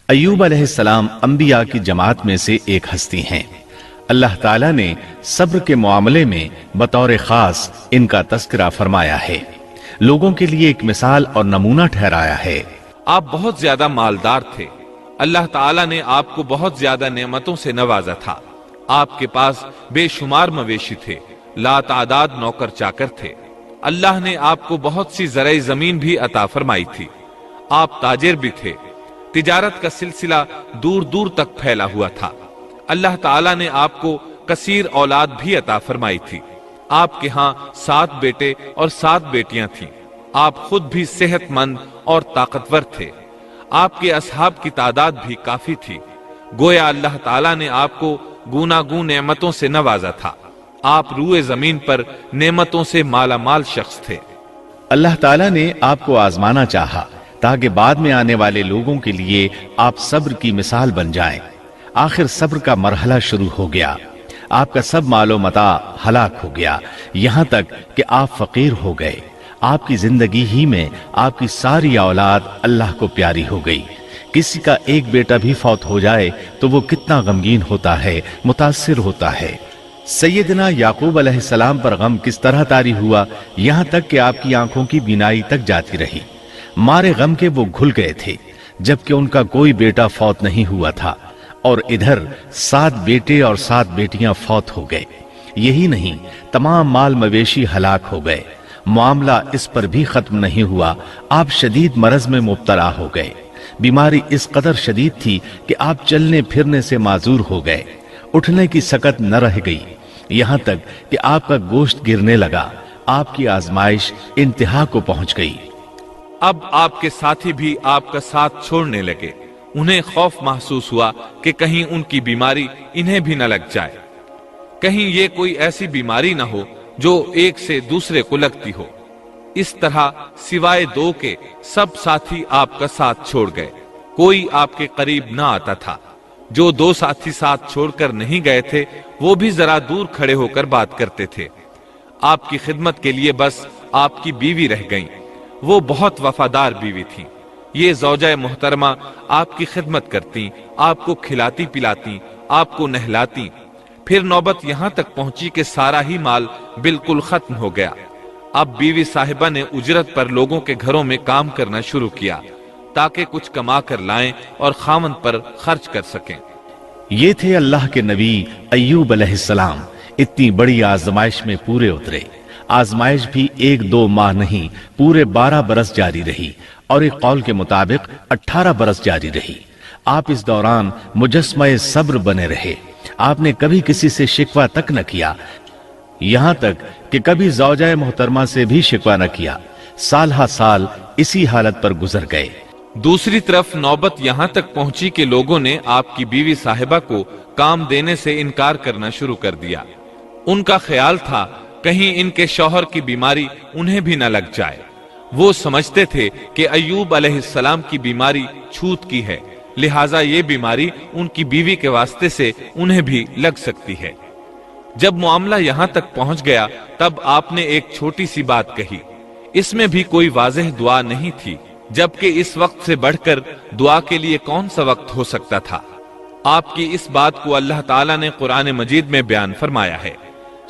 ایوب علیہ السلام انبیاء کی جماعت میں سے ایک ہستی ہیں۔ اللہ تعالیٰ نے صبر کے معاملے میں بطور خاص ان کا تذکرہ فرمایا ہے، لوگوں کے لیے ایک مثال اور نمونہ ٹھہرایا ہے۔ آپ بہت زیادہ مالدار تھے، اللہ تعالیٰ نے آپ کو بہت زیادہ نعمتوں سے نوازا تھا۔ آپ کے پاس بے شمار مویشی تھے، لا تعداد نوکر چاکر تھے۔ اللہ نے آپ کو بہت سی زرعی زمین بھی عطا فرمائی تھی۔ آپ تاجر بھی تھے، تجارت کا سلسلہ دور دور تک پھیلا ہوا تھا۔ اللہ تعالیٰ نے آپ کو کثیر اولاد بھی عطا فرمائی تھی۔ آپ کے ہاں 7 بیٹے اور 7 بیٹیاں تھیں۔ آپ خود بھی صحت مند اور طاقتور تھے۔ آپ کے اصحاب کی تعداد بھی کافی تھی۔ گویا اللہ تعالیٰ نے آپ کو گوناگون نعمتوں سے نوازا تھا۔ آپ روئے زمین پر نعمتوں سے مالا مال شخص تھے۔ اللہ تعالیٰ نے آپ کو آزمانا چاہا تاکہ بعد میں آنے والے لوگوں کے لیے آپ صبر کی مثال بن جائیں۔ آخر صبر کا مرحلہ شروع ہو گیا۔ آپ کا سب مال و متاع ہلاک ہو گیا، یہاں تک کہ آپ فقیر ہو گئے۔ آپ کی زندگی ہی میں آپ کی ساری اولاد اللہ کو پیاری ہو گئی۔ کسی کا ایک بیٹا بھی فوت ہو جائے تو وہ کتنا غمگین ہوتا ہے، متاثر ہوتا ہے۔ سیدنا یعقوب علیہ السلام پر غم کس طرح طاری ہوا، یہاں تک کہ آپ کی آنکھوں کی بینائی تک جاتی رہی۔ مارے غم کے وہ گھل گئے تھے، جبکہ ان کا کوئی بیٹا فوت نہیں ہوا تھا، اور ادھر 7 بیٹے اور 7 بیٹیاں فوت ہو گئے۔ یہی نہیں، تمام مال مویشی ہلاک ہو گئے۔ معاملہ اس پر بھی ختم نہیں ہوا، آپ شدید مرض میں مبتلا ہو گئے۔ بیماری اس قدر شدید تھی کہ آپ چلنے پھرنے سے معذور ہو گئے، اٹھنے کی سکت نہ رہ گئی، یہاں تک کہ آپ کا گوشت گرنے لگا۔ آپ کی آزمائش انتہا کو پہنچ گئی۔ اب آپ کے ساتھی بھی آپ کا ساتھ چھوڑنے لگے۔ انہیں خوف محسوس ہوا کہ کہیں ان کی بیماری انہیں بھی نہ لگ جائے، کہیں یہ کوئی ایسی بیماری نہ ہو جو ایک سے دوسرے کو لگتی ہو۔ اس طرح سوائے 2 کے سب ساتھی آپ کا ساتھ چھوڑ گئے، کوئی آپ کے قریب نہ آتا تھا۔ جو 2 ساتھی ساتھ چھوڑ کر نہیں گئے تھے وہ بھی ذرا دور کھڑے ہو کر بات کرتے تھے۔ آپ کی خدمت کے لیے بس آپ کی بیوی رہ گئیں، وہ بہت وفادار بیوی تھی۔ یہ زوجہ محترمہ آپ کی خدمت کرتی، آپ کو کھلاتی پلاتی، آپ کو نہلاتی۔ پھر نوبت یہاں تک پہنچی کہ سارا ہی مال بالکل ختم ہو گیا۔ اب بیوی صاحبہ نے اجرت پر لوگوں کے گھروں میں کام کرنا شروع کیا تاکہ کچھ کما کر لائیں اور خاوند پر خرچ کر سکیں۔ یہ تھے اللہ کے نبی ایوب علیہ السلام، اتنی بڑی آزمائش میں پورے اترے۔ آزمائش بھی 1-2 ماہ نہیں، پورے 12 برس جاری رہی، اور ایک قول کے مطابق 18 برس جاری رہی۔ آپ اس دوران مجسمہ صبر بنے رہے۔ آپ نے کبھی کسی سے شکوہ تک نہ کیا، یہاں تک کہ کبھی زوجہ محترمہ سے بھی شکوہ نہ کیا۔ سال ہا سال اسی حالت پر گزر گئے۔ دوسری طرف نوبت یہاں تک پہنچی کہ لوگوں نے آپ کی بیوی صاحبہ کو کام دینے سے انکار کرنا شروع کر دیا۔ ان کا خیال تھا کہیں ان کے شوہر کی بیماری انہیں بھی نہ لگ جائے۔ وہ سمجھتے تھے کہ ایوب علیہ السلام کی بیماری چھوت کی ہے، لہٰذا یہ بیماری ان کی بیوی کے واسطے سے انہیں بھی لگ سکتی ہے۔ جب معاملہ یہاں تک پہنچ گیا تب آپ نے ایک چھوٹی سی بات کہی، اس میں بھی کوئی واضح دعا نہیں تھی، جبکہ اس وقت سے بڑھ کر دعا کے لیے کون سا وقت ہو سکتا تھا۔ آپ کی اس بات کو اللہ تعالیٰ نے قرآن مجید میں بیان فرمایا ہے۔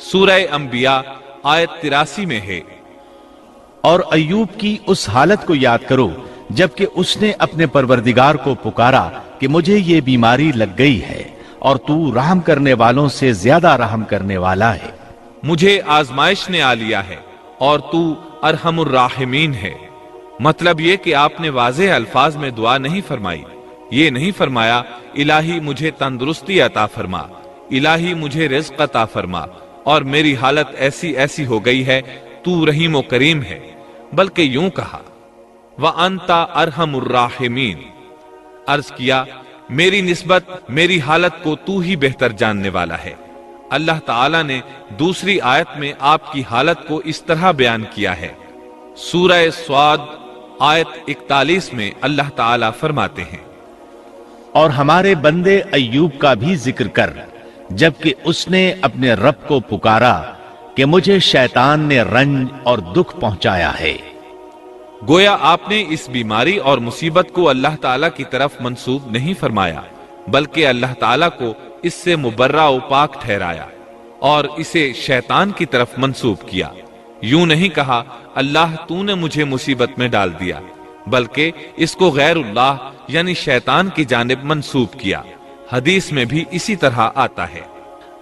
سورہ انبیاء آیت 83 میں ہے، اور ایوب کی اس حالت کو یاد کرو جبکہ اس نے اپنے پروردگار کو پکارا کہ مجھے یہ بیماری لگ گئی ہے، اور تو رحم کرنے والوں سے زیادہ رحم کرنے والا ہے۔ مجھے آزمائش نے آ لیا ہے اور تو ارحم الراحمین ہے۔ مطلب یہ کہ آپ نے واضح الفاظ میں دعا نہیں فرمائی، یہ نہیں فرمایا الہی مجھے تندرستی عطا فرما، الہی مجھے رزق عطا فرما، اور میری حالت ایسی ایسی ہو گئی ہے، تو رحیم و کریم ہے، بلکہ یوں کہا وَأَنْتَ أَرْحَمُ الرَّاحِمِينَ، عرض کیا میری نسبت میری حالت کو تو ہی بہتر جاننے والا ہے۔ اللہ تعالیٰ نے دوسری آیت میں آپ کی حالت کو اس طرح بیان کیا ہے۔ سورہ صاد آیت 41 میں اللہ تعالیٰ فرماتے ہیں، اور ہمارے بندے ایوب کا بھی ذکر کر، جبکہ اس نے اپنے رب کو پکارا کہ مجھے شیطان نے رنج اور دکھ پہنچایا ہے۔ گویا آپ نے اس بیماری اور مصیبت کو اللہ تعالیٰ کی طرف منسوب نہیں فرمایا، بلکہ اللہ تعالیٰ کو اس سے مبرہ و پاک ٹھہرایا اور اسے شیطان کی طرف منسوب کیا۔ یوں نہیں کہا اللہ تو نے مجھے مصیبت میں ڈال دیا، بلکہ اس کو غیر اللہ یعنی شیطان کی جانب منسوب کیا۔ حدیث میں بھی اسی طرح آتا ہے،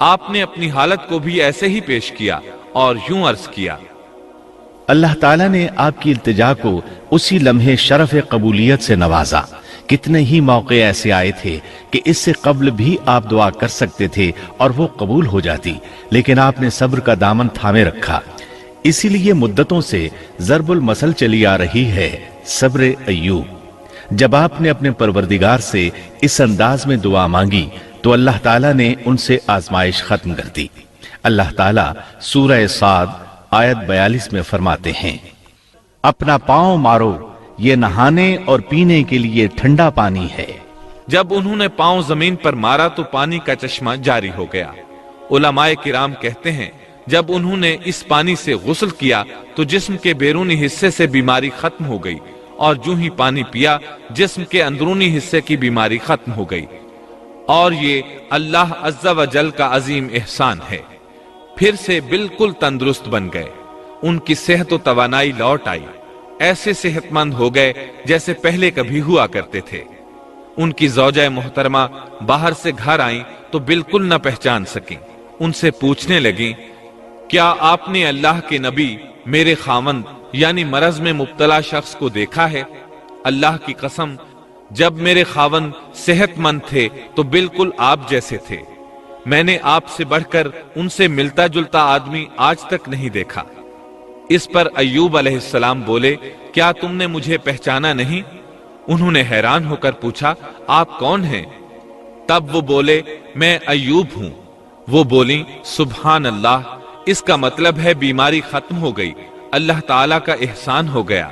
آپ نے اپنی حالت کو بھی ایسے ہی پیش کیا اور یوں عرض کیا، اللہ تعالیٰ نے آپ کی التجا کو اسی لمحے شرف قبولیت سے نوازا۔ کتنے ہی موقع ایسے آئے تھے کہ اس سے قبل بھی آپ دعا کر سکتے تھے اور وہ قبول ہو جاتی، لیکن آپ نے صبر کا دامن تھامے رکھا۔ اسی لیے مدتوں سے ضرب المثل چلی آ رہی ہے صبر ایوب۔ جب آپ نے اپنے پروردگار سے اس انداز میں دعا مانگی تو اللہ تعالیٰ نے ان سے آزمائش ختم کر دی۔ اللہ تعالیٰ سورہ صاد آیت 42 میں فرماتے ہیں، اپنا پاؤں مارو، یہ نہانے اور پینے کے لیے ٹھنڈا پانی ہے۔ جب انہوں نے پاؤں زمین پر مارا تو پانی کا چشمہ جاری ہو گیا۔ علماء کرام کہتے ہیں جب انہوں نے اس پانی سے غسل کیا تو جسم کے بیرونی حصے سے بیماری ختم ہو گئی، اور جو ہی پانی پیا جسم کے اندرونی حصے کی بیماری ختم ہو گئی، اور یہ اللہ عز و جل کا عظیم احسان ہے۔ پھر سے بالکل تندرست بن گئے، ان کی صحت و توانائی لوٹ آئی، ایسے صحت مند ہو گئے جیسے پہلے کبھی ہوا کرتے تھے۔ ان کی زوجہ محترمہ باہر سے گھر آئیں تو بالکل نہ پہچان سکیں۔ ان سے پوچھنے لگیں، کیا آپ نے اللہ کے نبی میرے خاوند یعنی مرض میں مبتلا شخص کو دیکھا ہے؟ اللہ کی قسم، جب میرے خاوند صحت مند تھے تو بالکل آپ جیسے تھے، میں نے آپ سے بڑھ کر ان سے ملتا جلتا آدمی آج تک نہیں دیکھا۔ اس پر ایوب علیہ السلام بولے، کیا تم نے مجھے پہچانا نہیں؟ انہوں نے حیران ہو کر پوچھا، آپ کون ہیں؟ تب وہ بولے، میں ایوب ہوں۔ وہ بولیں، سبحان اللہ، اس کا مطلب ہے بیماری ختم ہو گئی، اللہ تعالیٰ کا احسان ہو گیا۔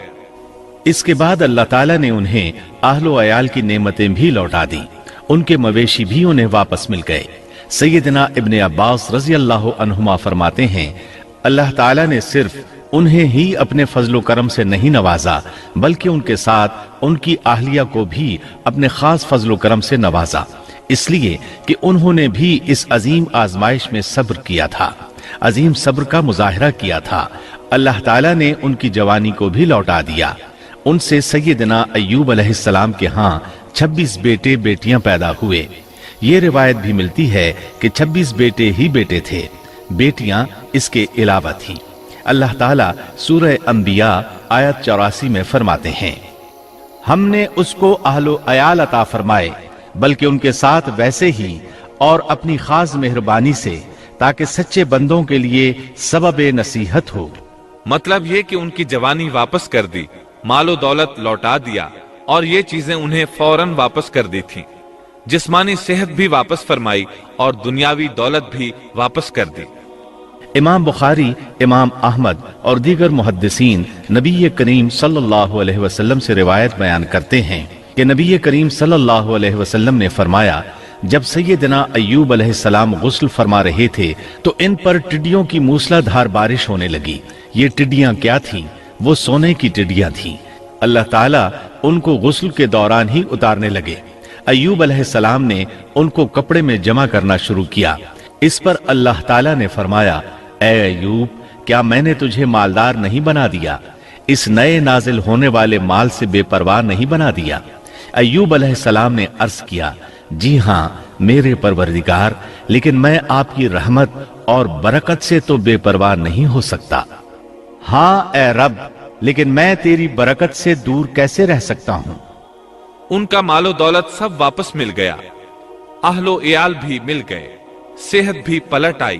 اس کے بعد اللہ تعالیٰ نے انہیں اہل و عیال کی نعمتیں بھی لوٹا دیں، ان کے مویشی بھی انہیں واپس مل گئے۔ سیدنا ابن عباس رضی اللہ عنہما فرماتے ہیں، اللہ تعالیٰ نے صرف انہیں ہی اپنے فضل و کرم سے نہیں نوازا، بلکہ ان کے ساتھ ان کی اہلیہ کو بھی اپنے خاص فضل و کرم سے نوازا، اس لیے کہ انہوں نے بھی اس عظیم آزمائش میں صبر کیا تھا، عظیم صبر کا مظاہرہ کیا تھا۔ اللہ تعالیٰ نے ان کی جوانی کو بھی لوٹا دیا۔ ان سے سیدنا ایوب علیہ السلام کے ہاں 26 بیٹے بیٹیاں پیدا ہوئے۔ یہ روایت بھی ملتی ہے کہ 26 بیٹے ہی بیٹے تھے، بیٹیاں اس کے علاوہ تھیں۔ اللہ تعالیٰ سورہ انبیاء آیت 84 میں فرماتے ہیں، ہم نے اس کو اہل و عیال عطا فرمائے، بلکہ ان کے ساتھ ویسے ہی اور اپنی خاص مہربانی سے، تاکہ سچے بندوں کے لیے سبب نصیحت ہو۔ مطلب یہ کہ ان کی جوانی واپس کر دی، مال و دولت لوٹا دیا، اور یہ چیزیں انہیں فوراً واپس کر دی تھیں۔ جسمانی صحت بھی واپس فرمائی اور دنیاوی دولت بھی واپس کر دی۔ امام بخاری، امام احمد اور دیگر محدثین نبی کریم صلی اللہ علیہ وسلم سے روایت بیان کرتے ہیں کہ نبی کریم صلی اللہ علیہ وسلم نے فرمایا، جب سیدنا ایوب علیہ السلام غسل فرما رہے تھے تو ان پر ٹڈیوں کی موسلا دھار بارش ہونے لگی۔ یہ ٹڈیاں کیا تھیں؟ وہ سونے کی ٹڈیاں تھیں۔ اللہ تعالیٰ ان کو غسل کے دوران ہی اتارنے لگے۔ ایوب علیہ السلام نے ان کو کپڑے میں جمع کرنا شروع کیا۔ اس پر اللہ تعالیٰ نے فرمایا، اے ایوب، کیا میں نے تجھے مالدار نہیں بنا دیا؟ اس نئے نازل ہونے والے مال سے بے پرواہ نہیں بنا دیا؟ ایوب علیہ السلام نے عرض کیا، جی ہاں میرے پروردگار، لیکن میں آپ کی رحمت اور برکت سے تو بے پرواہ نہیں ہو سکتا۔ ہاں اے رب، لیکن میں تیری برکت سے دور کیسے رہ سکتا ہوں؟ ان کا مال و دولت سب واپس مل گیا، اہل و عیال بھی مل گئے، صحت بھی پلٹ آئی۔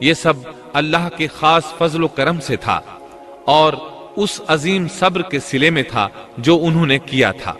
یہ سب اللہ کے خاص فضل و کرم سے تھا اور اس عظیم صبر کے صلے میں تھا جو انہوں نے کیا تھا۔